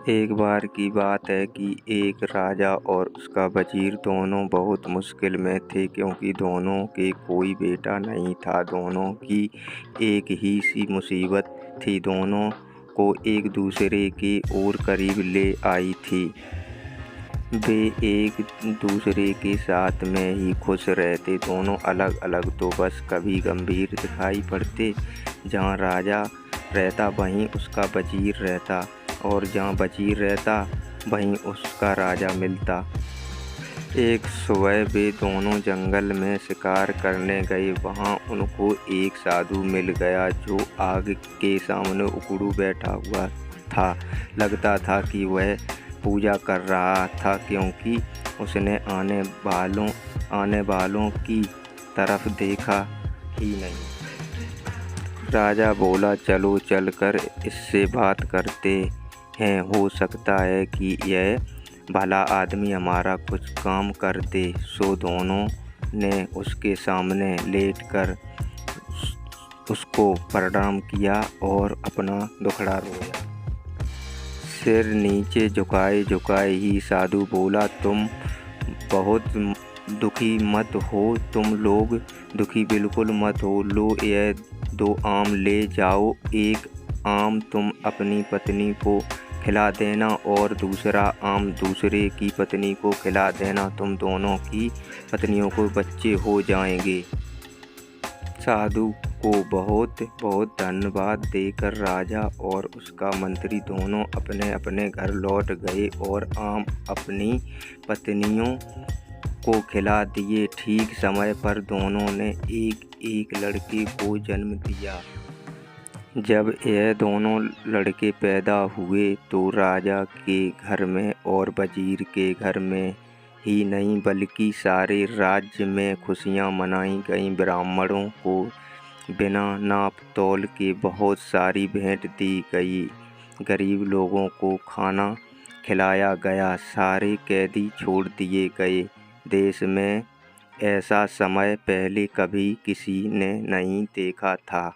एक बार की बात है कि एक राजा और उसका वजीर दोनों बहुत मुश्किल में थे, क्योंकि दोनों के कोई बेटा नहीं था। दोनों की एक ही सी मुसीबत थी, दोनों को एक दूसरे के और करीब ले आई थी। वे एक दूसरे के साथ में ही खुश रहते, दोनों अलग अलग तो बस कभी गंभीर दिखाई पड़ते। जहाँ राजा रहता वहीं उसका वजीर रहता, और जहाँ वजीर रहता वहीं उसका राजा मिलता। एक सुबह वे दोनों जंगल में शिकार करने गए। वहाँ उनको एक साधु मिल गया जो आग के सामने उकड़ू बैठा हुआ था। लगता था कि वह पूजा कर रहा था, क्योंकि उसने आने वालों की तरफ देखा ही नहीं। राजा बोला, चलो चलकर इससे बात करते हैं, हो सकता है कि यह भला आदमी हमारा कुछ काम कर दे। सो दोनों ने उसके सामने लेटकर उसको प्रणाम किया और अपना दुखड़ा रोया। सिर नीचे झुकाए झुकाए ही साधु बोला, तुम बहुत दुखी मत हो, तुम लोग दुखी बिल्कुल मत हो। लो, यह 2 आम ले जाओ। एक आम तुम अपनी पत्नी को खिला देना और दूसरा आम दूसरे की पत्नी को खिला देना। तुम दोनों की पत्नियों को बच्चे हो जाएंगे। साधु को बहुत बहुत धन्यवाद देकर राजा और उसका मंत्री दोनों अपने अपने घर लौट गए और आम अपनी पत्नियों को खिला दिए। ठीक समय पर दोनों ने एक एक लड़के को जन्म दिया। जब यह दोनों लड़के पैदा हुए तो राजा के घर में और वजीर के घर में ही नहीं बल्कि सारे राज्य में खुशियां मनाई गईं। ब्राह्मणों को बिना नाप तोल के बहुत सारी भेंट दी गई, गरीब लोगों को खाना खिलाया गया, सारे कैदी छोड़ दिए गए। देश में ऐसा समय पहले कभी किसी ने नहीं देखा था।